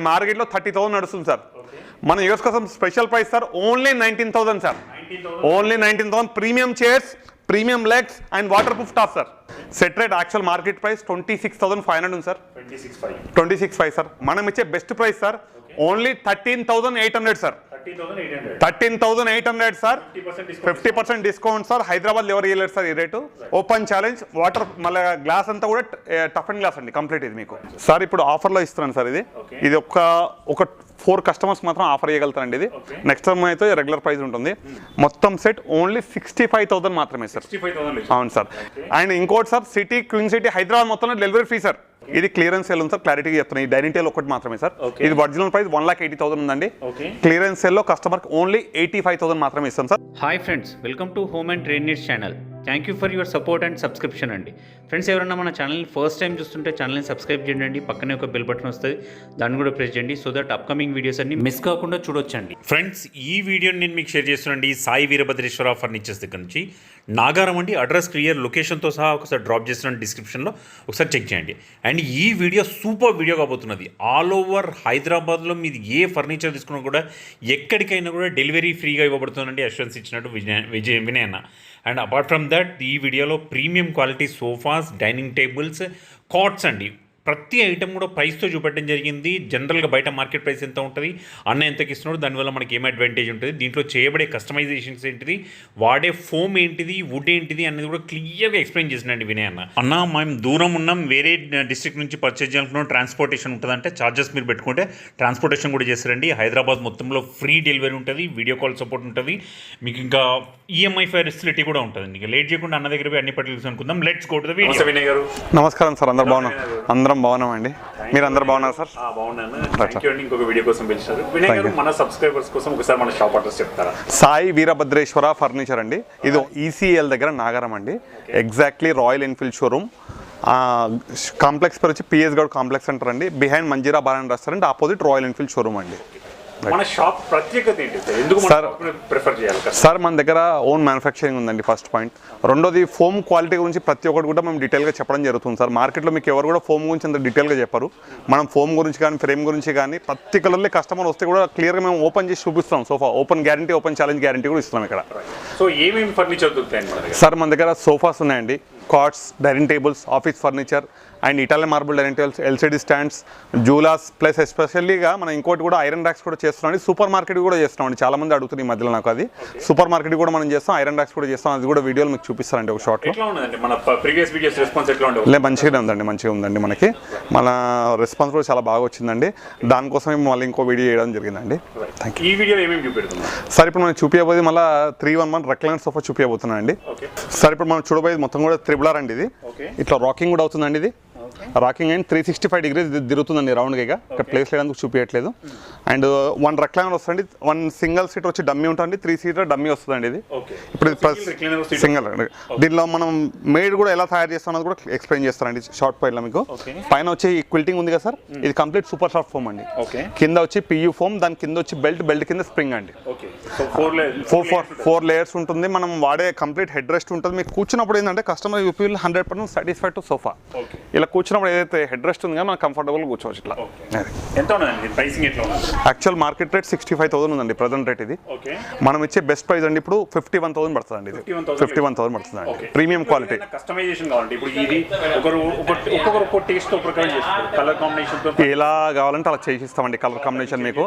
Market లో 30,000 నడుస్తుంది sir. మన యూఎస్ కోసం special price sir only 19,000 sir. Only 19,000 premium chairs, premium legs and water proof top sir. Set rate actual market price 26,500 ఉంది sir. 26,500 sir. మనం ఇచ్చే best price sir only 13,800 sir. 13,800 sir. 50% discount sir. Hyderabad ఎవరు ఇవ్వలేరు sir ఈ rate. Open challenge. Water మళ్ళీ glass అంతా కూడా tough and glass అండి కంప్లీట్ ఇది మీకు సార్. ఇప్పుడు ఆఫర్లో ఇస్తున్నాను సార్. ఇది ఒక 4 కస్టమర్స్ మాత్రం ఆఫర్ చేయగలుగుతారండి. ఇది నెక్స్ట్ టైం అయితే రెగ్యులర్ ప్రైస్ ఉంటుంది. మొత్తం సెట్ ఓన్లీ 65,000 మాత్రమే సార్. అవును సార్. అండ్ ఇంకోటి sir, city queen city Hyderabad మొత్తంలో డెలివరీ ఫ్రీ సార్. ఇది క్లియరెన్స్ సేల్ ఉంది సార్. క్లారిటీగా చెప్తున్నాను. ఈ డైనింగ్ టేబుల్ ఒకటి మాత్రమే సార్. ఇది ఒరిజినల్ ప్రైస్ 1,80,000 ఉందండి. క్లియరెన్స్ సేల్ లో కస్టమర్ ఓన్లీ 85,000 మాత్రమే ఇస్తాం sir. Hi friends, welcome to home and trade needs channel. Thank you for your support and subscription అండి. ఫ్రెండ్స్, ఎవరైనా మన ఛానల్ని ఫస్ట్ టైం చూస్తుంటే ఛానల్ని సబ్స్క్రైబ్ చేయండి. పక్కనే ఒక బెల్ బటన్ వస్తుంది, దాన్ని కూడా ప్రెస్ చేయండి. సో దట్ అప్కమింగ్ వీడియోస్ అన్ని మిస్ కాకుండా చూడొచ్చండి. ఫ్రెండ్స్, ఈ వీడియోని నేను మీకు షేర్ చేస్తున్నాండి సాయి వీరభద్రేశ్వర ఫర్నిచర్స్ దగ్గర నుంచి. నాగారం అండి. అడ్రస్ క్లియర్, లొకేషన్తో సహా ఒకసారి డ్రాప్ చేస్తున్నాను డిస్క్రిప్షన్లో, ఒకసారి చెక్ చేయండి. అండ్ ఈ వీడియో సూపర్ వీడియో కాబోతున్నది. ఆల్ ఓవర్ హైదరాబాద్లో మీరు ఏ ఫర్నిచర్ తీసుకున్నా కూడా ఎక్కడికైనా కూడా డెలివరీ ఫ్రీగా ఇవ్వబడుతుందండి, అష్యూరెన్స్ ఇచ్చినట్టు వినయ్ అన్న. అండ్ అపార్ట్ ఫ్రమ్ దట్ ఈ వీడియోలో premium quality sofas, dining tables, cots అండి. ప్రతి ఐటమ్ కూడా ప్రైస్తో చూపెట్టడం జరిగింది. జనరల్గా బయట మార్కెట్ ప్రైస్ ఎంత ఉంటుంది, అన్న ఎంతకి ఇస్తున్నాడు, దానివల్ల మనకి ఏం అడ్వాంటేజ్ ఉంటుంది, దీంట్లో చేయబడే కస్టమైజేషన్స్ ఏంటిది, వాడే ఫోమ్ ఏంటిది, వుడ్ ఏంటిది అనేది కూడా క్లియర్గా ఎక్స్ప్లెయిన్ చేసినండి వినయ్ అన్న. అన్న, మేము దూరం ఉన్నాం, వేరే డిస్ట్రిక్ట్ నుంచి పర్చేజ్ చేయాలనుకున్నాం, ట్రాన్స్పోర్టేషన్ ఉంటుందంటే ఛార్జెస్ మీరు పెట్టుకుంటే ట్రాన్స్పోర్టేషన్ కూడా చేస్తారండి. హైదరాబాద్ మొత్తంలో ఫ్రీ డెలివరీ ఉంటుంది, వీడియో కాల్ సపోర్ట్ ఉంటుంది, మీకు ఇంకా ఈఎంఐ ఫెసిలిటీ కూడా ఉంటుంది. ఇంకా లేట్ చేయకుండా అన్న దగ్గర అన్ని పట్టిల్స్ అనుకుందాం. Let's go to the video. Vinay గారు నమస్కారం సార్. అందరు బాగున్నాం? అందరం బాగున్నామండి. మీరు అందరు బాగున్నారు సార్? బాగున్నాను. థ్యాంక్ యూ అండి. ఇంకొక వీడియో కోసం పిలిచారు. వినయ్ గారు, మన సబ్స్క్రైబర్స్ కోసం ఒకసారి మన షాప్ అడ్రస్ చెప్తారా? సాయి వీరభద్రేశ్వర ఫర్నిచర్ అండి. ఇది ఈసీఎల్ దగ్గర నాగారం అండి. Exactly Royal Enfield showroom. Complex పేరు వచ్చి పిఎస్ గౌడ్ కాంప్లెక్స్ అంటారు అండి. Behind Manjeera bar and restaurant, opposite Royal Enfield showroom అండి. మన షాప్ ప్రత్యేకత ఏంటి సార్? ఎందుకు ప్రిఫర్ చేయాలి సార్? మన దగ్గర ఓన్ మ్యానుఫ్యాక్చరింగ్ ఉందండి ఫస్ట్ పాయింట్. రెండోది ఫోమ్ క్వాలిటీ గురించి ప్రతి ఒక్కటి కూడా మేము డీటెయిల్గా చెప్పడం జరుగుతుంది సార్. మార్కెట్లో మీకు ఎవరు కూడా ఫోమ్ గురించి అంత డీటెయిల్గా చెప్పారు. మనం ఫోమ్ గురించి కానీ ఫ్రేమ్ గురించి కానీ పర్టికులర్లీ కస్టమర్ వస్తే కూడా క్లియర్గా మేము ఓపెన్ చేసి చూపిస్తాం. Sofa open guarantee, open challenge guarantee కూడా ఇస్తున్నాం ఇక్కడ. సో ఏమేమి ఫర్నిచర్ దొరుకుతాయి సార్? మన దగ్గర సోఫాస్ ఉన్నాయండి, cots, dining tables, office furniture and Italian marble dining tables, LCD stands, జూలాస్, ప్లస్ ఎస్పెషల్లీగా మనం ఇంకోటి కూడా ఐరన్ ర్యాక్స్ కూడా చేస్తున్నాం. సూపర్ మార్కెట్ కూడా చేస్తున్నాం. చాలా మంది అడుగుతుంది ఈ మధ్యలో నాకు. అది సూపర్ మార్కెట్ కూడా మనం చేస్తాం, ఐరన్ ర్యాక్స్ కూడా చేస్తాం. అది కూడా వీడియోలు మీకు చూపిస్తారండి ఒక షార్ట్లో. మంచిగానే ఉందండి, మంచిగా ఉందండి. మనకి మన రెస్పాన్స్ కూడా చాలా బాగా వచ్చిందండి. దానికోసమే మళ్ళీ ఇంకో వీడియో చేయడం జరిగిందండి. Thank you. ఈ వీడియో ఏమేమి చూపెడుతున్నాం సార్? ఇప్పుడు మనం చూపించబోయేది మళ్ళీ 311 రెక్లైనర్ సోఫా చూపించబోతున్నాం అండి. సార్, ఇప్పుడు మనం చూడబోయేది మొత్తం కూడా త్రిబులర్ అండి. ఇది ఇట్లా రాకింగ్ కూడా అవుతుందండి. ఇది రాకింగ్ అండ్ 365 డిగ్రీస్ తిరుగుతుందండి రౌండ్గా. ఇక్కడ ప్లేస్ లేదందుకు చూపించట్లేదు. అండ్ 1 రెక్లైనర్ వస్తుంది, 1 సింగిల్ సీట్ వచ్చి డమ్మీ ఉంటుంది, 3 సీటర్ డమ్మీ వస్తుందండి. ఇది ఇప్పుడు సింగిల్. దీనిలో మనం మేడ్ కూడా ఎలా తయారు చేస్తాం అన్నది కూడా ఎక్స్ప్లెయిన్ చేస్తారండి షార్ట్ పైలో మీకు. పైన వచ్చి క్విల్టింగ్ ఉంది కదా సార్, ఇది కంప్లీట్ సూపర్ సాఫ్ట్ ఫోమ్ అండి. కింద వచ్చి పియూ ఫోమ్, దాని కింద వచ్చి బెల్ట్ కింద స్ప్రింగ్ అండి. 4 లేయర్స్ ఉంటుంది. మనం వాడే కంప్లీట్ హెడ్ రెస్ట్ ఉంటుంది. మీకు కూర్చున్నప్పుడు ఏంటంటే customer you feel 100% satisfied to sofa. ఇలా కూర్చున్నప్పుడు ఏదైతే హెడ్ రెస్ట్ ఉందో మనం కంఫర్టబుల్గా కూర్చోవచ్చు. ఇట్లా యాక్చువల్ మార్కెట్ రేట్ 65,000 ఉందండి ప్రజెంట్ రేట్. ఇది మనం ఇచ్చే బెస్ట్ ప్రైస్ అండి. ఇప్పుడు 51,000 పడుతుంది అండి. ఇది 51,000 పడుతుంది అండి. Premium quality. ఎలా కావాలంటే అలా చేసిస్తామండి. కలర్ కాంబినేషన్ మీకు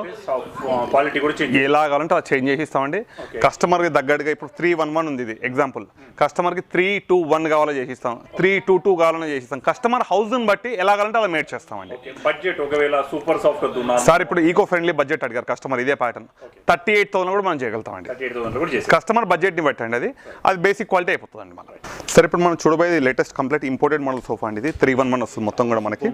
ఎలా కావాలంటే అలా చేంజ్ చేసి ఇస్తామండి. కస్టమర్కి తగ్గట్టుగా ఇప్పుడు 311 ఉంది. ఇది ఎగ్జాంపుల్. కస్టమర్కి 321 కావాలో చేసిస్తాం, 322 కావాలని చేసిస్తాం. కస్టమర్ హౌస్ బట్టి ఎలా కావాలంటే అలా మేడ్ చేస్తామండి. బడ్జెట్ ఒకవేళ సూపర్ సాఫ్ట్ సార్, ఇప్పుడు ఈకో ఫ్రెండ్లీ బడ్జెట్ అడిగారు కస్టమర్. ఇదే ప్యాటర్న్ 38,000 కూడా మనం చేయగలుగుతామండి. కస్టమర్ బడ్జెట్ని బట్టి అండి. అది బేసిక్ క్వాలిటీ అయిపోతుందండి మనం. సార్, ఇప్పుడు మనం చూడబోయేది latest complete imported model sofa అండి. ఇది 311 వస్తుంది మొత్తం కూడా మనకి.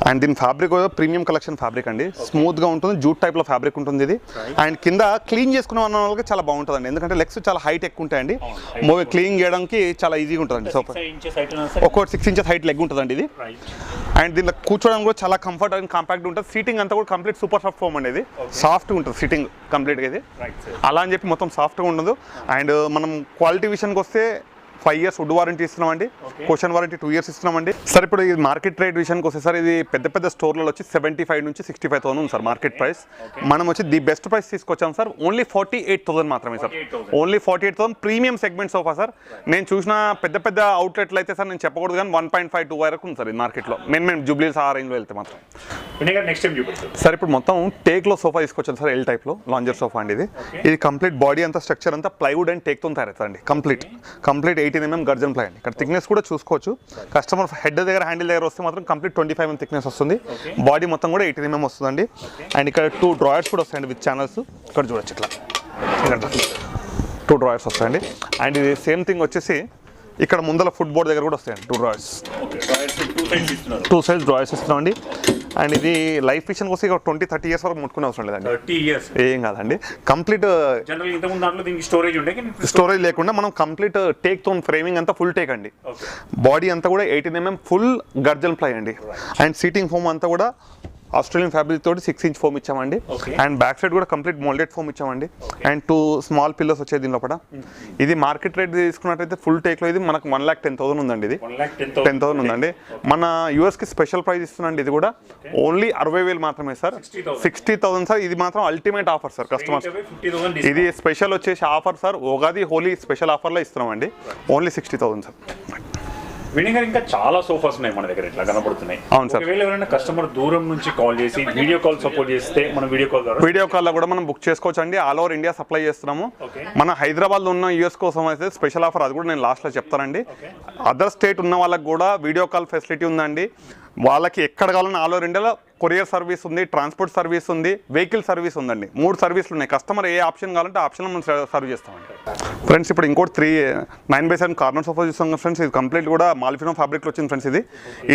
అండ్ దీని ఫ్యాబ్రిక్ ప్రీమియం కలెక్షన్ ఫ్యాబ్రిక్ అండి. స్మూత్ గా ఉంటుంది, జూట్ టైప్ లో ఫ్యాబ్రిక్ ఉంటుంది ఇది. అండ్ కింద క్లీన్ చేసుకునే వాళ్ళకి చాలా బాగుంటుందండి. ఎందుకంటే లెగ్స్ చాలా హైట్ ఎక్కువ ఉంటాయండి. క్లీన్ చేయడానికి చాలా ఈజీగా ఉంటుందండి సోఫా. ఒక్కొక్క 6 ఇంచెస్ హైట్ లెగ్ ఉంటుందండి ఇది. అండ్ దీనిలో కూర్చోవడం కూడా చాలా కంఫర్ట్ అండ్ కాంపాక్ట్ ఉంటుంది. సీటింగ్ అంతా కూడా కంప్లీట్ సూపర్ సాఫ్ట్ ఫోమ్ అండి. ఇది సాఫ్ట్గా ఉంటుంది సీటింగ్ కంప్లీట్గా. ఇది అలా అని చెప్పి మొత్తం సాఫ్ట్గా ఉండదు. అండ్ మనం క్వాలిటీ విషయానికి వస్తే 5 years వుడ్ వారంటీ ఇస్తున్నామండి, క్వశ్చన్ వారంటీ 2 years ఇస్తున్నామండి. సార్ ఇప్పుడు ఈ మార్కెట్ రేట్ విషయానికి వస్తే సార్ ఇది పెద్ద పెద్ద స్టోర్లలో వచ్చి 75 నుంచి 65,000 ఉంది సార్ మార్కెట్ ప్రైస్. మనం వచ్చి ది బెస్ట్ ప్రైస్ తీసుకొచ్చాం సార్, ఓన్లీ 48,000 మాత్రమే sir, only 48,000 premium segment sofa sir. నేను చూసిన పెద్ద పెద్ద అవుట్లెట్లు అయితే సార్ నేను చెప్పకూడదు కానీ 1.5-2 వరకు ఉంది సార్ ఈ మార్కెట్లో. మేము జూబ్లీస్ ఆ రేంజ్లో వెళ్తే మాత్రం. నెక్స్ట్ టైం చూపిస్తాను సార్ ఇప్పుడు మొత్తం టేక్లో సోఫా తీసుకొచ్చాను సార్, ఎల్ టైప్లో లాంజర్ సోఫా అండి. ఇది కంప్లీట్ బాడీ అంతా స్ట్రక్చర్ అంతా ప్లైవుడ్ అండ్ టేక్తో తయారవుతుందండి. కంప్లీట్ 18 mm గర్జన్ ప్లై అండి. ఇక్కడ థిక్నెస్ కూడా చూసుకోవచ్చు. కస్టమర్ హెడ్ దగ్గర హ్యాండిల్ దగ్గర వస్తే మాత్రం కంప్లీట్ 25 mm థిక్నెస్ వస్తుంది. బాడీ మొత్తం కూడా 18 mm వస్తుందండి. అండ్ ఇక్కడ 2 డ్రాయర్స్ కూడా వస్తాయండి విత్ ఛానల్స్. ఇక్కడ చూడొచ్చు ఇట్లా 2 డ్రాయర్స్ వస్తాయండి. అండ్ ఇది సేమ్ థింగ్ వచ్చేసి ఇక్కడ ముందర ఫుట్ బోర్డ్ దగ్గర కూడా వస్తాయండి 2 డ్రాయర్స్, 2 సైజ్ డ్రాయర్స్ ఇస్తున్నామండి. అండ్ ఇది లైఫ్ విషయానికి వస్తే 20-30 years వరకు ముట్టుకునే అవసరం లేదండి. 30 years ఏం కాదండి. కంప్లీట్ స్టోరేజ్ లేకుండా మనం కంప్లీట్ టేక్ తో ఫ్రేమింగ్ అంతా ఫుల్ టేక్ అండి. బాడీ అంతా కూడా 18 mm ఫుల్ గర్జన్ ప్లై అండి. అండ్ సీటింగ్ ఫోమ్ అంతా కూడా ఆస్ట్రేలియన్ ఫ్యాబ్రిక్ తోటి 6 inch ఫోమ్ ఇచ్చామండి. అండ్ బ్యాక్ సైడ్ కూడా కంప్లీట్ మోల్డెడ్ ఫోమ్ ఇచ్చామండి. అండ్ 2 స్మాల్ పిల్లర్స్ వచ్చేది దీని లోపల. ఇది మార్కెట్ రేట్ తీసుకున్నట్టయితే ఫుల్ టేక్లో ఇది మనకు 1,10,000 ఉందండి. ఇది 10,000 ఉందండి. మన యూఎస్కి స్పెషల్ ప్రైస్ ఇస్తుందండి. ఇది కూడా ఓన్లీ 60,000 మాత్రమే సార్, 60,000 సార్. ఇది మాత్రం అల్టిమేట్ ఆఫర్ సార్ కస్టమర్స్. ఇది స్పెషల్ వచ్చేసి offer sir, Ugadi Holi special ఆఫర్లో ఇస్తున్నామండి. Only 60,000 sir. వినిగర్ ఇంకా చాలా సోఫాస్ ఉన్నాయి మన దగ్గర ఇట్లా కనబడుతున్నాయి. అవును సార్. ఒకవేళ ఎవరైనా కస్టమర్ దూరం నుంచి కాల్ చేసి వీడియో కాల్ సపోర్ట్ చేస్తే మనం వీడియో కాల్లో కూడా మనం బుక్ చేసుకోవచ్చు అండి. ఆల్ ఓవర్ ఇండియా సప్లై చేస్తున్నాము. మన హైదరాబాద్లో ఉన్న యూఎస్ కోసం అయితే స్పెషల్ ఆఫర్, అది కూడా నేను లాస్ట్లో చెప్తానండి. అదర్ స్టేట్ ఉన్న వాళ్ళకి కూడా వీడియో కాల్ ఫెసిలిటీ ఉందండి. వాళ్ళకి ఎక్కడ కావాలన్నా ఆల్ ఓవర్ ఇండియాలో కొరియర్ సర్వీస్ ఉంది, ట్రాన్స్పోర్ట్ సర్వీస్ ఉంది, వెహికల్ సర్వీస్ ఉందండి. 3 సర్వీసులు ఉన్నాయి. కస్టమర్ ఏ ఆప్షన్ కావాలంటే ఆప్షన్లో మనం సర్వ్ చేస్తామండి. ఫ్రెండ్స్ ఇప్పుడు ఇంకోటి 9x7 కార్నర్ సోఫా చూస్తాం ఫ్రెండ్స్. ఇది కంప్లీట్ కూడా మాల్ఫినో ఫ్యాబ్రిక్లో వచ్చింది ఫ్రెండ్స్.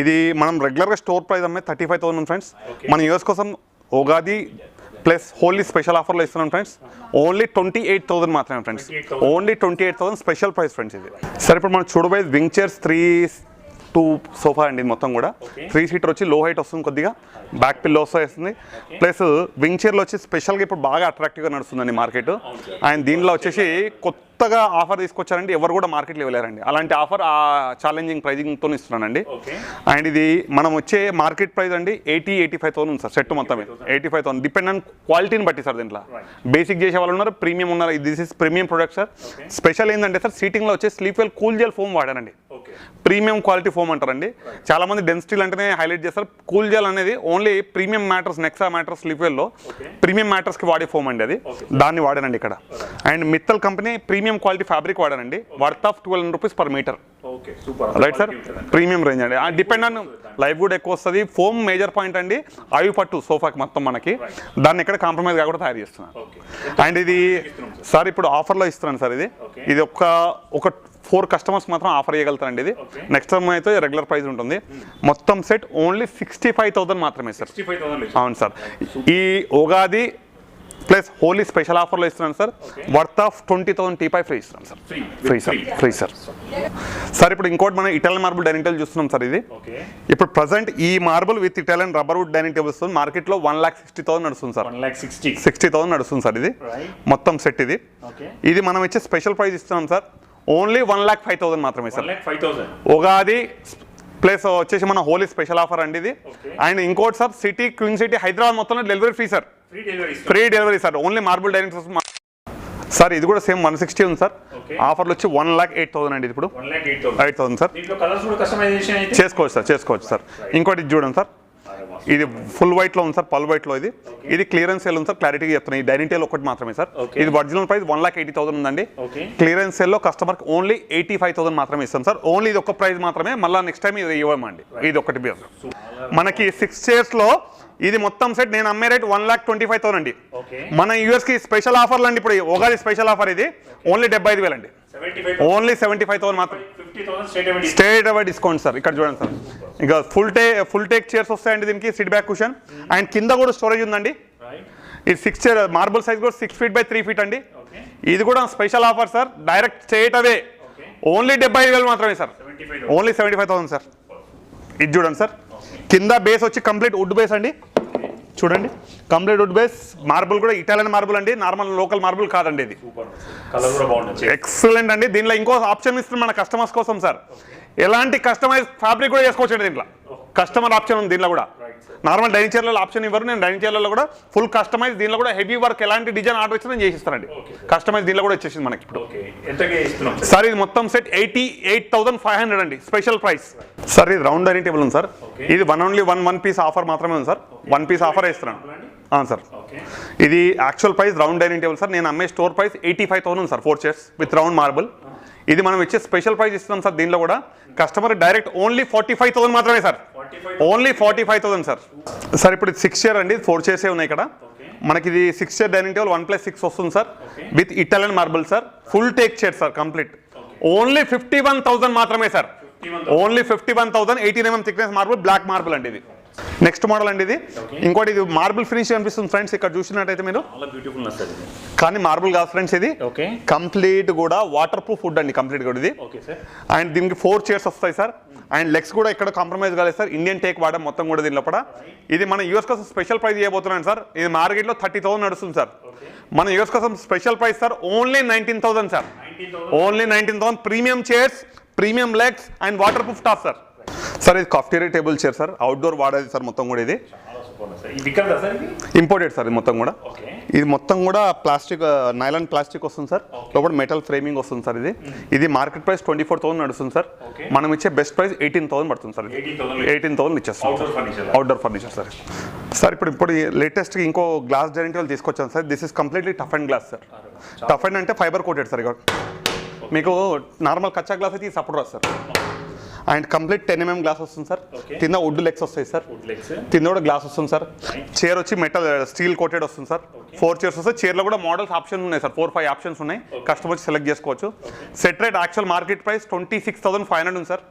ఇది మనం రెగ్యులర్గా స్టోర్ ప్రైస్ అమ్మే 35,000 ఫ్రెండ్స్. మన యూఎస్ కోసం ఉగాది ప్లస్ హోలీ స్పెషల్ ఆఫర్లో ఇస్తున్నాం ఫ్రెండ్స్. ఓన్లీ 28,000 మాత్రమే friends, only 28,000 special price friends ఇది. సరే ఇప్పుడు మనం చూడబోయేది వింగ్ చైర్స్ 3-2 సోఫా అండి. మొత్తం కూడా 3 seater వచ్చి లో హైట్ వస్తుంది, కొద్దిగా బ్యాక్ పిల్లో వస్తుంది. ప్లస్ వింగ్ చైర్లో వచ్చి స్పెషల్గా ఇప్పుడు బాగా అట్రాక్టివ్గా నడుస్తుందండి మార్కెట్. అండ్ దీనిలో వచ్చేసి కొత్తగా ఆఫర్ తీసుకొచ్చారండి, ఎవరు కూడా మార్కెట్లో ఇవ్వలేరండి. అలాంటి ఆఫర్ ఆ ఛాలెంజింగ్ ప్రైజింగ్తో ఇస్తున్నానండి. అండ్ ఇది మనం వచ్చే మార్కెట్ ప్రైస్ అండి 80-85,000 ఉంది సార్. సెట్ మొత్తం 85,000 డిపెండ్ ఆన్ క్వాలిటీని బట్టి సార్. దీంట్లో బేసిక్ చేసే వాళ్ళు ఉన్నారు, ప్రీమియం ఉన్నారు. This is premium product sir. Special ఏంటంటే సార్ సీటింగ్లో వచ్చే Sleepwell cool gel foam వాడానండి. ప్రీమియం క్వాలిటీ ఫోమ్ అంటారండి. చాలా మంది డెన్సిటీల్ అంటేనే హైలైట్ చేస్తారు. కూల్ జెల్ అనేది only premium mattress, Nexa mattress స్లీప్వెల్లో ప్రీమియం మ్యాటర్స్కి వాడే ఫోమ్ అండి. అది దాన్ని వాడానండి ఇక్కడ. And Mittal company premium quality fabric వాడానండి. Worth of 1,200 rupees per meter. Right sir, premium range అండి. డిపెండ్ ఆన్ లైఫ్ కూడా ఎక్కువ వస్తుంది. ఫోమ్ మేజర్ పాయింట్ అండి. ఆయువు పట్టు సోఫాకి మొత్తం మనకి, దాన్ని ఎక్కడ కాంప్రమైజ్ కాకుండా తయారు చేస్తున్నాను. అండ్ ఇది సార్ ఇప్పుడు ఆఫర్లో ఇస్తున్నాను సార్. ఇది ఒక 4 customers మాత్రం ఆఫర్ చేయగలుగుతారండి. ఇది నెక్స్ట్ టైం అయితే రెగ్యులర్ ప్రైస్ ఉంటుంది. మొత్తం సెట్ ఓన్లీ 65,000 మాత్రమే సార్. అవును సార్. ఈ ఉగాది ప్లస్ హోలీ స్పెషల్ ఆఫర్లో ఇస్తున్నాను సార్. వర్త్ ఆఫ్ 20,000 టీపై ఫ్రీ ఇస్తున్నాను సార్. Free sir. సార్ ఇప్పుడు ఇంకోటి మనం ఇటాలియన్ మార్బుల్ డైనింగ్ టేబుల్ చూస్తున్నాం సార్. ఇది ఇప్పుడు ప్రజెంట్ ఈ marble with Italian rubber would dining tables మార్కెట్లో 1,60,000 నడుస్తుంది సార్. 60,000 నడుస్తుంది సార్. ఇది మొత్తం సెట్. ఇది మనం ఇచ్చే స్పెషల్ ప్రైస్ ఇస్తున్నాం సార్. ఓన్లీ 1,05,000 మాత్రమే సార్. ఉగాది ప్లస్ వచ్చేసి మన హోలీ స్పెషల్ ఆఫర్ అండి ఇది. అండ్ ఇంకోటి sir city queen city Hyderabad మొత్తంలో delivery free sir. Free delivery sir. Only marble dining sir. ఇది కూడా సేమ్ 160 ఉంది సార్. ఆఫర్లు వచ్చి 1,08,000 అండి. ఇప్పుడు 8,000 సార్. చేసుకోవచ్చు సార్. ఇంకోటి చూడండి సార్. ఇది ఫుల్ వైట్లో ఉంది సార్, పల్ వైట్లో. ఇది క్లియరెన్స్ సేల్ ఉంది సార్. క్లారిటీగా చెప్తున్నాను. ఈ డైనింగ్ టేబుల్ ఒకటి మాత్రమే సార్. ఇది ఒరిజినల్ ప్రైస్ 1,80,000 ఉందండి. క్లియరెన్స్ సేల్లో కస్టమర్కి ఓన్లీ 85,000 మాత్రమే ఇస్తాం సార్. ఓన్లీ ఇది ఒక ప్రైస్ మాత్రమే. మళ్ళీ నెక్స్ట్ టైం ఇది ఇవ్వమండి. ఇది ఒకటి మనకి 6 chairsలో ఇది మొత్తం సెట్ నేను అమ్మే రేట్ 1,25,000 అండి. మన యూఎస్కి స్పెషల్ ఆఫర్లు అండి. ఇప్పుడు ఉగాది స్పెషల్ ఆఫర్ ఇది ఓన్లీ 75,000 అండి. ఓన్లీ 75,000 మాత్రం స్టేట్ అవే డిస్కౌంట్ సార్. ఇక్కడ చూడండి సార్. ఇంకా ఫుల్ టేక్ చైర్స్ వస్తాయండి దీనికి. సిట్ బ్యాక్ కుషన్ అండ్ కింద కూడా స్టోరేజ్ ఉందండి. ఇది 6 chair మార్బుల్ సైజ్ కూడా 6 feet by 3 feet అండి. ఇది కూడా special offer sir. Direct straight away only 75,000 మాత్రమే సార్. Only 75,000 sir. ఇది చూడండి సార్. కింద బేస్ వచ్చి కంప్లీట్ వుడ్ బేస్ అండి. చూడండి కంప్లీట్ వుడ్ బేస్ మార్బుల్ కూడా ఇటాలియన్ మార్బుల్ అండి, నార్మల్ లోకల్ మార్బుల్ కాదండి ఇది. కలర్ కూడా బాగుంటుంది. ఎక్సలెంట్ అండి. దీనిలో ఇంకో ఆప్షన్ ఇస్తుంది మన కస్టమర్స్ కోసం సార్, ఎలాంటి కస్టమైజ్ ఫ్యాబ్రిక్ కూడా చేసుకోవచ్చు దీంట్లో. కస్టమర్ ఆప్షన్ ఉంది దీనిలో కూడా. నార్మల్ డైనింగ్ చైర్లలో ఆప్షన్ ఇవ్వరు, నేను డైనింగ్ చైర్లలో కూడా ఫుల్ కస్టమైజ్, దీనిలో కూడా హెవీ వర్క్ ఎలాంటి డిజైన్ ఆర్డర్ ఇచ్చినా నేను చేసిస్తానండి. కస్టమైజ్ దీనిలో కూడా వచ్చేసింది మనకి ఇప్పుడు. సార్ ఇది మొత్తం సెట్ 88,500 అండి, స్పెషల్ ప్రైస్. సార్ ఇది రౌండ్ డైనింగ్ టేబుల్ ఉంది సార్, ఇది ఓన్లీ వన్ పీస్ ఆఫర్ మాత్రమే ఉంది సార్, 1 పీస్ ఆఫర్ ఇస్తున్నాను సార్. ఇది actual price round dining table sir, నేను అమ్మే store price 85,000 sir, 4 chairs with round marble. ఇది మనం ఇచ్చే స్పెషల్ ప్రైస్ ఇస్తున్నాం సార్. దీనిలో కూడా కస్టమర్ డైరెక్ట్ ఓన్లీ 45,000 మాత్రమే సార్, ఓన్లీ 45,000 సార్. సార్ ఇప్పుడు 6 చైర్ అండి, 4 చైర్సే ఉన్నాయి ఇక్కడ మనకి. ఇది 6 చైర్ డైనింగ్ టేబుల్ 1+6 వస్తుంది sir, with Italian marble sir, full teak chair sir complete. Only 51,000 మాత్రమే sir, only 51,000. 18 mm thickness marble, black marble అండి ఇది. నెక్స్ట్ మోడల్ అండి ఇది. ఇంకోటి ఇది మార్బుల్ ఫినిష్ అనిపిస్తుంది ఫ్రెండ్స్, ఇక్కడ చూసినట్టయితే మీరు. కానీ మార్బుల్ కాదు ఫ్రెండ్స్, ఇది కంప్లీట్ కూడా వాటర్ ప్రూఫ్ వుడ్ అండి కంప్లీట్ కూడా ఇది. అండ్ దీనికి 4 చైర్స్ వస్తాయి సార్, అండ్ లెగ్స్ కూడా ఇక్కడ కాంప్రమైజ్ కాలేదు సార్, ఇండియన్ టేక్ వాడడం మొత్తం కూడా దీనిలో కూడా. ఇది మన యూఎస్ కోసం స్పెషల్ ప్రైస్ ఇవ్వబోతున్నాను సార్. ఇది మార్కెట్లో 30,000 నడుస్తుంది సార్, మన యూఎస్ కోసం special price sir only 19,000 sir, only 19,000. Premium chairs, premium legs and water proof top sir. Sir ఇది కాఫ్టీరియా టేబుల్ చైర్ సార్, అవుట్డోర్ వాడేది సార్ మొత్తం కూడా. ఇది ఇంపోర్టెడ్ సార్, ఇది మొత్తం కూడా. ఇది మొత్తం కూడా ప్లాస్టిక్, నైలాన్ ప్లాస్టిక్ వస్తుంది సార్, లోపల మెటల్ ఫ్రేమింగ్ వస్తుంది సార్. ఇది మార్కెట్ ప్రైస్ 24,000 నడుస్తుంది సార్, మనం ఇచ్చే బెస్ట్ ప్రైస్ 18,000 పడుతుంది సార్. 18,000 ఇచ్చేస్తాం అవుట్డోర్ ఫర్నిచర్ సార్. సార్ ఇప్పుడు లేటెస్ట్ ఇంకో గ్లాస్ డైనింగ్ టేబుల్ తీసుకొచ్చాను sir. This is completely tough and glass sir. Tough and అంటే ఫైబర్ కోటెడ్ సార్. ఇక మీకు నార్మల్ కచ్చా గ్లాస్ అయితే సపోర్ట్ రాదు sir. And complete 10 mm glass వస్తుంది సార్, కింద వుడ్ లెగ్స్ వస్తాయి సార్, కింద కూడా గ్లాస్ వస్తుంది సార్. చైర్ వచ్చి మెటల్ స్టీల్ కోటెడ్ వస్తుంది సార్. 4 చైర్స్ వస్తాయి. చైర్లో కూడా మోడల్స్ ఆప్షన్ ఉన్నాయి సార్, 4-5 ఆప్షన్స్ ఉన్నాయి, కస్టమర్స్ సెలెక్ట్ చేసుకోవచ్చు. Set rate actual market price 26,500 ఉంది సార్,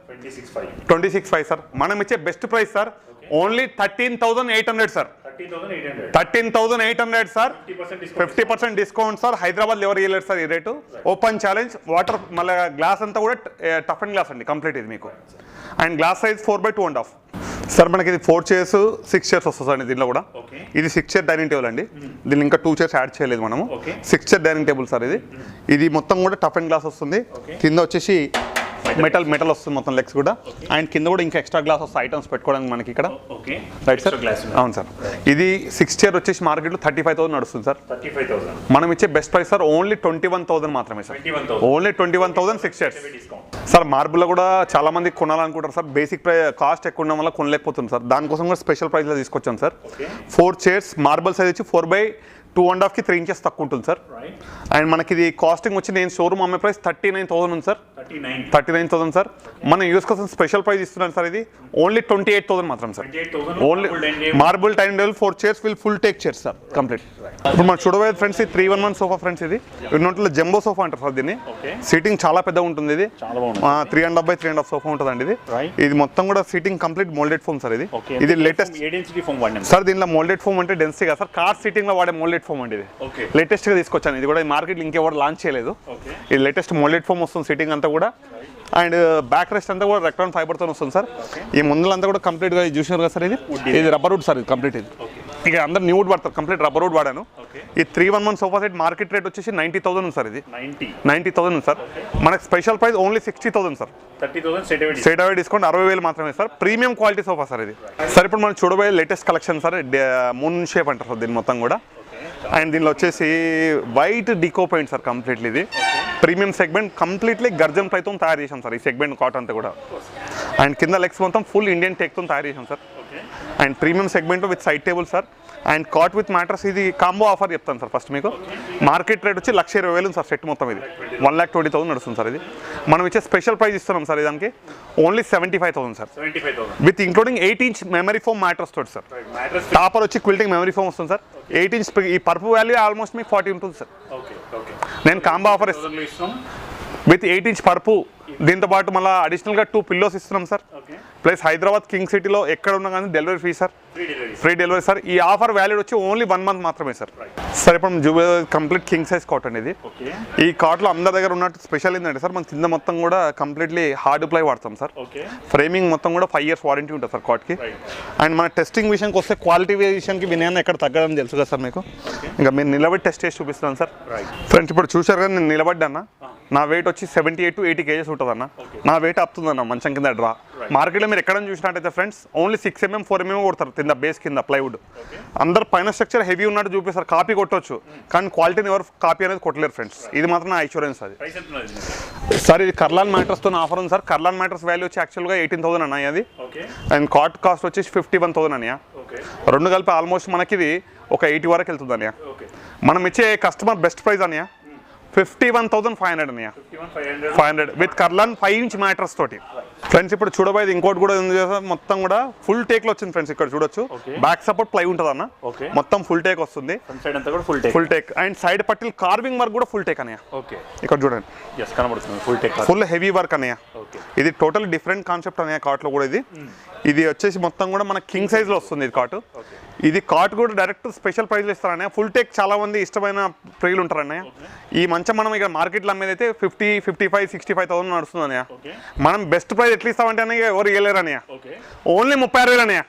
26,500 సార్. మనం ఇచ్చే best price sir only 13,800 sir, 13,800 sir, 50% discount sir. Hyderabad ఎవరు ఇవ్వలేరు సార్ ఈ రేటు. Open challenge. వాటర్ మళ్ళీ గ్లాస్ అంతా కూడా టఫ్ అండ్ గ్లాస్ అండి కంప్లీట్ ఇది మీకు. And glass size 4/2.5 sir. మనకి ఇది 4 చైర్స్ 6 చైర్స్ వస్తుంది అండి దీనిలో కూడా. ఇది 6 చైర్ డైనింగ్ టేబుల్ అండి, దీన్ని ఇంకా 2 చైర్స్ యాడ్ చేయలేదు మనము. 6 చైర్ డైనింగ్ టేబుల్ సార్ ఇది. ఇది మొత్తం కూడా టఫ్ అండ్ గ్లాస్ వస్తుంది, కింద వచ్చేసి మెటల్ వస్తుంది మొత్తం లెగ్స్ కూడా. అండ్ కింద కూడా ఇంకా ఎక్స్ట్రా గ్లాస్ వస్తాయి ఐటమ్స్ పెట్టుకోవడానికి మనకి ఇక్కడ. రైట్ సార్, అవును సార్. ఇది 6 చైర్ వచ్చేసి మార్కెట్లో 35,000 నడుస్తుంది సార్, మనం ఇచ్చే బెస్ట్ ప్రైస్ సార్ ఓన్లీ 21,000 మాత్రమే సార్, ఓన్లీ 21,000 6 చైర్స్ సార్. మార్బుల్లో కూడా చాలా మంది కొనాలనుకుంటారు సార్, బేసిక్ కాస్ట్ ఎక్కువ ఉండడం వల్ల కొనలేకపోతుంది సార్, దానికోసం కూడా స్పెషల్ ప్రైస్లో తీసుకొచ్చాం సార్. 4 చైర్స్ మార్బుల్ సైజ్ వచ్చి 4/2.5 కి 3 inches తక్కువ ఉంటుంది సార్. అండ్ మనకి ఇది కాస్టింగ్ వచ్చి నేను షోరూమ్ అమ్మే ప్రైస్ 39,000 ఉంది సార్, 39,000 సార్. మనం యూస్ కోసం స్పెషల్ ప్రైస్ ఇస్తున్నాను సార్, ఇది ఓన్లీ 28,000 మాత్రం sir. Only marble dining table 4 chairs will full take chairs sir complete. ఇప్పుడు మనం చూడబోయేది ఫ్రెండ్స్ ఈ 311 సోఫా ఫ్రెండ్స్. ఇది ఉన్నట్లో జంబో సోఫా అంటారు సార్ దీన్ని. సీటింగ్ చాలా పెద్దగా ఉంటుంది, ఇది 3.5x3.5 సోఫా ఉంటుందండి ఇది. ఇది మొత్తం కూడా seating complete moulded foam sir. ఇది లేటెస్ట్ సార్. దీనిలో మోల్డెడ్ ఫోమ్ అంటే డెన్సిటీ కదా సార్, కార్ సీటింగ్ లో వాడే మోల్డెడ్ ఫోమ్ అండి ఇది. లేటెస్ట్ గా తీసుకొచ్చాను, ఇది కూడా మార్కెట్ ఇంకెవరు లాంచ్ చేయలేదు. ఇది లేటెస్ట్ మోల్డెడ్ ఫోమ్ వస్తుంది సీటింగ్ అంతా కూడా. అండ్ బ్యాక్ రెస్ట్ అంతా కూడా రెక్టాన్ ఫైబర్తో వస్తుంది సార్. ఈ ముందులంతా కూడా కంప్లీట్ గా చూసినారు కదా సార్, ఇది రబ్బర్ వుడ్ సార్, ఇది కంప్లీట్. ఇది ఇక అందరు న్యూ వుడ్ వాడతారు, కంప్లీట్ రబ్బర్ వుడ్ వాడాను. ఈ 311 సోఫా సెట్ మార్కెట్ రేట్ వచ్చేసి 90,000 ఉంది సార్. ఇది 90,000 ఉంది సార్. మనకి special price only 60,000 sir, 30,000 straight away discount 60,000 మాత్రమే sir. Premium quality sofa sir ఇది. సార్ ఇప్పుడు మనం చూడబోయే latest collection sir, moon shape అంటారు సార్ దీని మొత్తం కూడా. అండ్ దీనిలో వచ్చేసి white deco paint sir completely. ఇది ప్రీమియం సెగ్మెంట్, కంప్లీట్లీ గర్జన్ ప్లైతో తయారు చేసాం సార్ ఈ సెగ్మెంట్ కాట్ అంతా కూడా. అండ్ కింద లెగ్స్ మొత్తం ఫుల్ ఇండియన్ టేక్తో తయారు చేసాం sir. And premium segment with side table sir. And cot with mattress. ఇది కాంబో ఆఫర్ చెప్తాను సార్ ఫస్ట్ మీకు. మార్కెట్ రేట్ వచ్చి 1,20,000 సార్ సెట్ మొత్తం. ఇది 1,20,000 నడుస్తుంది సార్. ఇది మనం ఇచ్చే స్పెషల్ ప్రైస్ ఇస్తున్నాం సార్ దానికి only 75,000 sir, with including 8 inch memory foam mattress తోటి సార్. టాపర్ వచ్చి క్విల్టింగ్ మెమరీ ఫోమ్ వస్తుంది సార్. 8 inch ఈ పర్పు వాల్యూ ఆల్మోస్ట్ మీకు 40 ఉంటుంది సార్. నేను కాంబో ఆఫర్ ఇస్తాను విత్ 8 inch పర్పు. దీంతో పాటు మళ్ళీ అడిషనల్గా 2 పిల్లోస్ ఇస్తున్నాం సార్. ప్లస్ హైదరాబాద్ కింగ్ సిటీలో ఎక్కడ ఉన్నా కానీ delivery fee sir. Free delivery sir. ఈ ఆఫర్ వ్యాలిడ్ వచ్చి ఓన్లీ 1 మంత్ మాత్రమే సార్. సార్ ఇప్పుడు jubilee complete king size cot అండి ఇది. ఈ కాట్లో అందరి దగ్గర ఉన్నట్టు స్పెషల్ ఏంటంటే సార్ మన కింద మొత్తం కూడా కంప్లీట్లీ హార్డ్ ప్లై వాడతాం సార్. ఫ్రేమింగ్ మొత్తం కూడా 5 years వారంటీ ఉంటుంది సార్ కాట్కి. అండ్ మన టెస్టింగ్ విషయానికి వస్తే క్వాలిటీ విషయానికి వినయాన్ని ఎక్కడ తగ్గడం తెలుసు కదా సార్ మీకు. ఇంకా మీరు నిలబడి టెస్ట్ చేసి చూపిస్తాను సార్. ఫ్రెండ్స్ ఇప్పుడు చూసారు కదా నేను నిలబడ్డాను. నా వెయిట్ వచ్చి 78 to 80 kgs ఉంటుంది అన్న. నా వెయిట్ అప్పుతుందన్న మంచం కింద డ్రా. మార్కెట్లో మీరు ఎక్కడ చూసినట్టయితే ఫ్రెండ్స్ ఓన్లీ 6 mm 4 mm కొడతారు కింద బేస్ కింద ప్లైవుడ్. అందరు పైన స్ట్రక్చర్ హెవీ ఉన్నట్టు చూపిస్తారు, కాపీ కొట్టవచ్చు కానీ క్వాలిటీని ఎవరు కాపీ అనేది కొట్టలేరు ఫ్రెండ్స్. ఇది మాత్రం నా ఇన్సూరెన్స్ అది సార్. ఇది కర్లాన్ మ్యాట్రస్తో ఆఫర్ ఉంది సార్. కర్లాన్ మ్యాట్రస్ వాల్యూ వచ్చి యాక్చువల్గా 18,000 అన్నయ్య అది. అండ్ కాట్ కాస్ట్ వచ్చేసి 51,000 అన్నయ్య. రెండు కలిపి ఆల్మోస్ట్ మనకి ఇది ఒక 80 వరకు వెళ్తుంది అన్నయ్య. మనం ఇచ్చే కస్టమర్ బెస్ట్ ప్రైస్ అన్నయ్య 51,500 అన్నయ్య. 500 విత్ కర్లాన్ 5 inch మ్యాట్రస్ తోటి. ఫ్రెండ్స్ ఇప్పుడు చూడబోయేది ఇంకోటి కూడా ఉంది సార్. మొత్తం కూడా ఫుల్ టేక్ లో వచ్చింది ఫ్రెండ్స్. ఇక్కడ చూడొచ్చు బ్యాక్ సపోర్ట్ ప్లై ఉంటుంది అన్న. మొత్తం ఫుల్ టేక్ వస్తుంది. ఫుల్ టేక్ అండ్ సైడ్ పట్టిల్ కార్వింగ్ వర్క్ కూడా ఫుల్ టేక్ అన్నయ్య. ఇక్కడ చూడండి ఫుల్ హెవీ వర్క్ అన్నయ్య. ఇది టోటల్ డిఫరెంట్ కాన్సెప్ట్ అన్నయ్య కాట్ లో కూడా. ఇది వచ్చేసి మొత్తం కూడా మన కింగ్ సైజ్ లో వస్తుంది ఇది కాట్. ఇది కాట్ కూడా డైరెక్ట్ స్పెషల్ ప్రైజ్లో ఇస్తారన్నయ్య. ఫుల్ టేక్ చాలా మంది ఇష్టమైన ప్రియులు ఉంటారన్నయ్య. ఈ మంచం మనం ఇక మార్కెట్లో అమ్మేదైతే 50, 55, 65,000 నడుస్తుంది అన్నయ్య. మనం బెస్ట్ ప్రైస్ ఎట్లా ఇస్తామంటే అన్నయ్య ఎవరు ఇవ్వలేరు అన్నయ్య. ఓన్లీ 36,000 అన్నయ్య.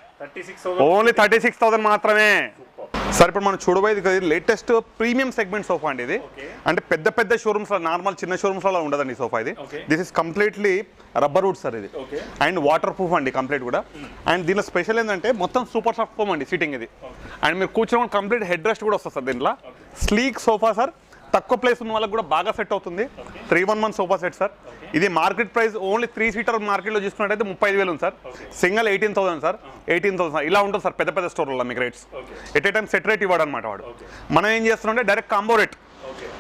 ఓన్లీ 36,000 మాత్రమే సార్. ఇప్పుడు మనం చూడబోయేది లేటెస్ట్ ప్రీమియం సెగ్మెంట్ సోఫా అండి ఇది. అంటే పెద్ద పెద్ద షోరూమ్స్ నార్మల్ చిన్న షోరూమ్స్ అలా ఉండదండి సోఫా ఇది. This is completely rubber wood sir ఇది. అండ్ వాటర్ ప్రూఫ్ అండి కంప్లీట్ కూడా. అండ్ దీనిలో స్పెషల్ ఏంటంటే మొత్తం సూపర్ సాఫ్ట్ ఫోమ్ అండి సీటింగ్ ఇది. అండ్ మీరు కూర్చోవడం కంప్లీట్ హెడ్ రెస్ట్ కూడా వస్తుంది సార్ దీంట్లో. Sleek sofa sir. తక్కువ ప్లేస్ ఉన్న వాళ్ళకి కూడా బాగా సెట్ అవుతుంది. 311 సోఫా సెట్ సార్. ఇది మార్కెట్ ప్రైస్ ఓన్లీ 3-seater మార్కెట్లో చూసుకున్నట్టయితే 35,000 ఉంది సార్. Single 18,000 sir. 18,000 ఇలా ఉంటుంది సార్ పెద్ద పెద్ద స్టోర్లలో మీకు rates. At a time set rate ఇవ్వడం అనమాట వాడు. మనం ఏం చేస్తున్నాం డైరెక్ట్ కాంబో రేట్.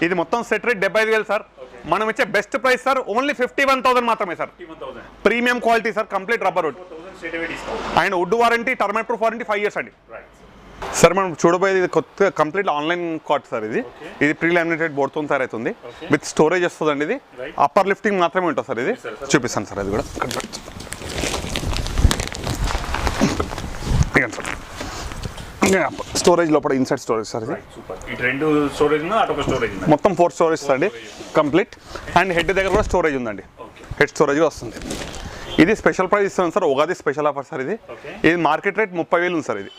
ఇది మొత్తం సెట్ రేట్ 75,000 సార్. మనం ఇచ్చే బెస్ట్ ప్రైస్ సార్ ఓన్లీ 51,000 మాత్రమే sir. Premium quality sir complete rubber wood. And wood warranty termite proof warranty 5 years అండి. సార్ మనం చూడబోయేది ఇది కొత్త కంప్లీట్ ఆన్లైన్ కాట్ సార్ ఇది. ఇది ప్రీ లామినేటెడ్ బోర్డ్తో తయారవుతుంది. విత్ స్టోరేజ్ వస్తుందండి. ఇది అప్పర్ లిఫ్టింగ్ మాత్రమే ఉంటుంది సార్. ఇది చూపిస్తాను సార్. అది కూడా స్టోరేజ్ లోపల ఇన్సైడ్ స్టోరేజ్ సార్. ఇది మొత్తం 4 స్టోరేజ్ అండి కంప్లీట్. అండ్ హెడ్ దగ్గర కూడా స్టోరేజ్ ఉందండి. హెడ్ స్టోరేజ్ వస్తుంది. ఇది స్పెషల్ ప్రైస్ ఇస్తాను sir. Ugadi special offer sir ఇది. ఇది మార్కెట్ రేట్ 30,000 ఉంది సార్. ఇది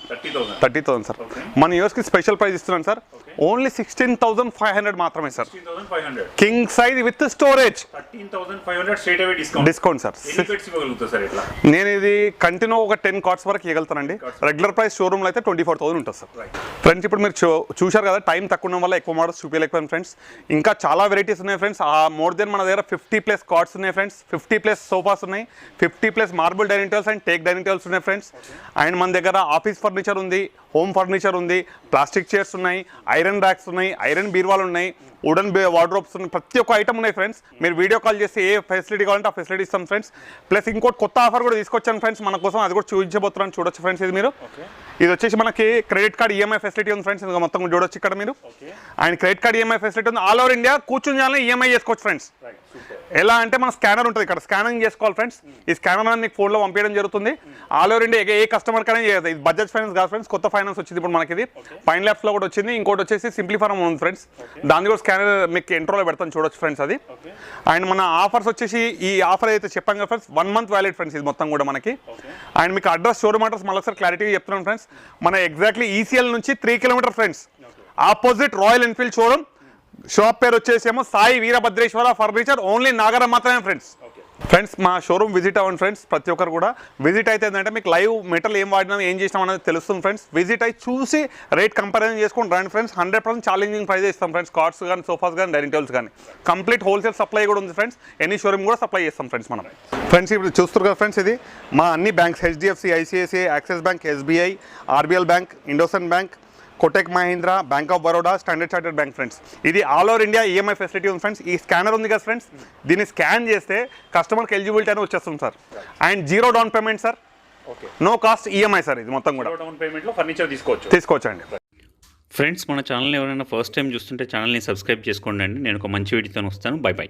30,000 సార్. మన యూఎస్కి స్పెషల్ ప్రైస్ ఇస్తున్నాను సార్. ఓన్లీ 16,500 మాత్రమే sir. King size with storage 13,500 discount sir. నేను ఇది కంటిన్యూ ఒక 10 కార్డ్స్ వరకు ఇవ్వగలుగుతానండి. రెగ్యులర్ ప్రైస్ షోరూమ్లో అయితే 24,000 ఉంటుంది సార్. ఫ్రెండ్స్ ఇప్పుడు మీరు చూశారు కదా టైం తక్కువ ఉండడం వల్ల ఎక్కువ మోడల్స్ చూపించలేకపోయాను ఫ్రెండ్స్. ఇంకా చాలా వెరైటీస్ ఉన్నాయి ఫ్రెండ్స్. మోర్ దెన్ మన దగ్గర 50+ కార్డ్స్ ఉన్నాయి ఫ్రెండ్స్. 50+ సోఫాస్ ఉన్నాయి. 50+ marble dining tables and take dining tables ఉన్నాయి ఫ్రెండ్స్. అండ్ మన దగ్గర ఆఫీస్ ఫర్నిచర్ ఉంది, హోమ్ ఫర్నిచర్ ఉంది, ప్లాస్టిక్ చైర్స్ ఉన్నాయి, ఐరన్ ర్యాక్స్ ఉన్నాయి, ఐరన్ బీరువాలు ఉన్నాయి, వుడెన్ వార్డ్రోబ్స్ ఉన్నాయి. ప్రతి ఒక్క ఐటమ్ ఉన్నాయి ఫ్రెండ్స్. మీరు వీడియో కాల్ చేస్తే ఏ ఫెసిలిటీ కావాలంటే ఆ ఫెసిలిటీ ఇస్తాం ఫ్రెండ్స్. ప్లస్ ఇంకోటి కొత్త ఆఫర్ కూడా తీసుకొచ్చాను ఫ్రెండ్స్ మన కోసం. అది కూడా చూపించబోతున్నాను చూడొచ్చు ఫ్రెండ్స్. ఇది మీరు ఇది వచ్చేసి మనకి క్రెడిట్ కార్డ్ ఈఎంఐ ఫెసిలిటీ ఉంది ఫ్రెండ్స్. ఇది మొత్తం చూడొచ్చు ఇక్కడ మీరు. And credit card EMI facility ఉంది. ఆల్ ఓవర్ ఇండియా కూర్చుని చేయాలని ఈఎంఐ చేసుకోవచ్చు ఫ్రెండ్స్. ఎలా అంటే మన స్కానర్ ఉంటుంది ఇక్కడ. స్కానింగ్ చేసుకోవాలి ఫ్రెండ్స్. ఈ స్కానర్ అని మీకు ఫోన్లో పంపించడం జరుగుతుంది. ఆల్ ఓవర్ ఇండియా ఏ కస్టమర్ కనే చేయదు. ఇది బజాజ్ ఫైనాన్స్ కాదు ఫ్రెండ్స్. కొత్త ఫైనాన్స్ వచ్చింది ఇప్పుడు మనకి. ఇది పైన్ ల్యాబ్స్లో కూడా వచ్చింది. ఇంకోటి వచ్చేసి సింప్లిఫార్మ్ ఉంది ఫ్రెండ్స్. దాన్ని కూడా స్కానర్ మీకు ఇంట్రోలో పెడతాను చూడొచ్చు ఫ్రెండ్స్ అది. అండ్ మన ఆఫర్స్ వచ్చేసి ఈ ఆఫర్ అయితే చెప్పాం కదా ఫ్రెండ్స్ 1 month వ్యాలిడ్ ఫ్రెండ్స్. ఇది మొత్తం కూడా మనకి. అండ్ మీకు అడ్రస్ షోరూమ్ అడ్రస్ మళ్ళీ ఒకసారి క్లారిటీగా చెప్తున్నాను ఫ్రెండ్స్. మన ఎగ్జాక్ట్లీ ఈసీఎల్ నుంచి 3 kilometers friends. Opposite Royal Enfield showroom. Shop పేరు వచ్చేసేమో సాయి వీరభద్రేశ్వర ఫర్నిచర్. ఓన్లీ నాగరం మాత్రమే ఫ్రెండ్స్. ఫ్రెండ్స్ మా షోరూమ్ విజిట్ అవ్వండి ఫ్రెండ్స్. ప్రతి ఒక్కరు కూడా విజిట్ అయితే ఏంటంటే మీకు లైవ్ మెటల్ ఏం వాడినాం ఏం చేసినాం అనేది తెలుస్తుంది ఫ్రెండ్స్. విజిట్ అయి చూసి రేట్ కంపారిజన్ చేసుకొని రండి ఫ్రెండ్స్. 100% ఛాలెంజింగ్ ప్రైస్ ఇస్తాం ఫ్రెండ్స్. కార్డ్స్ కానీ సోఫాస్ కానీ డైనింగ్ టేబుల్స్ కానీ కంప్లీట్ హోల్సేల్ సప్లై కూడా ఉంది ఫ్రెండ్స్. ఎనీ షోరూమ్ కూడా సప్లై చేస్తాం ఫ్రెండ్స్ మనం. ఫ్రెండ్స్ ఇప్పుడు చూస్తారు కదా ఫ్రెండ్స్. ఇది మా అన్ని banks HDFC, ICICI, Axis bank, SBI, RBL bank, IndusInd bank, Kotak Mahindra, bank of Baroda, Standard Chartered bank friends. ఇది all over India EMI facility ఉంది ఫ్రెండ్స్. ఈ స్కానర్ ఉంది కదా ఫ్రెండ్స్. దీన్ని స్కాన్ చేస్తే కస్టమర్కి ఎలిజిబిలిటీ అని వచ్చేస్తుంది sir. And 0 down payment sir. No cost EMI sir. ఇది మొత్తం కూడా డౌన్ పేమెంట్లో ఫర్నిచర్ తీసుకోవచ్చు అండి. ఫ్రెండ్స్ మన ఛానల్ని ఎవరైనా ఫస్ట్ టైం చూస్తుంటే ఛానల్ని సబ్స్క్రైబ్ చేసుకోండి అండి. నేను ఒక మంచి వీడియోతో వస్తాను. By by.